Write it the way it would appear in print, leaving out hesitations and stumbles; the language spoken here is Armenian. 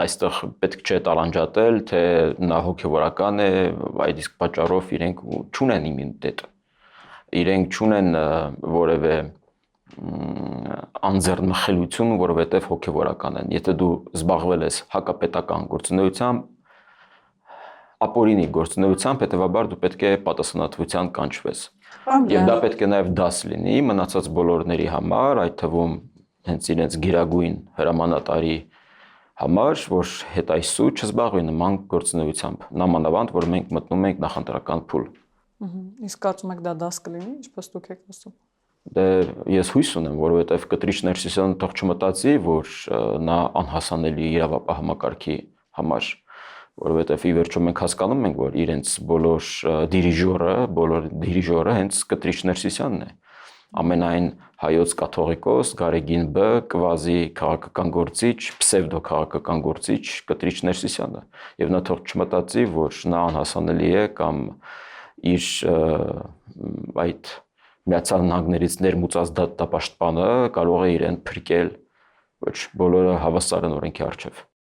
այստեղ պետք չէ տարանջատել, թե նա հոգևորական է, այդ իսկ պատճառով իրենք չունեն իմունիտետ։ Իրենք չունեն որևէ անձեռնմխելություն, որովհետև հոգևորական են։ Եթե դու զբաղվել ես հակապետական գործունեությամբ, ապօրինի գործունեությամբ, հետևաբար դու պետք է պատասխանատվության կանչվես։ Եվ դա պետք է նաև դաս լինի մնացած բոլորների համար, այդ թվում հենց իրենց գերագույն հրամանատարի համար, որ հետայսու չզբաղվի նման գործունեությամբ, նամանավանդ, որ մենք մտնում ենք նախընտրական փուլ։ Իսկ կարծում եք դա դաս կլինի, ինչպես դուք եք ասում։ Դե ես հույս ունեմ, որովհետև կտրիչ Ներսիսյանը թող չմտածի, որ նա անհասանելի իրավապահ համակարգի համար, որովհետև ի վերջո մենք հասկանում ենք, որ իրենց բոլոր դիրիժորը հենց կտրիչ Ներսիսյանն է։ Ամենայն հայոց կաթողիկոս Գարեգին Բ, կվազի քաղաքական գործիչ, պսևդո քաղաքական գործիչ կտրիչ Ներսիսյանը, եւ նա թող չմտածի, որ նա անհասանելի է կամ իր այդ Միացյալ Նահանգներից ներմուծած դատապաշտպանը կարող է իրեն փրկել, ոչ բոլորը հավասար են օրենքի առջև։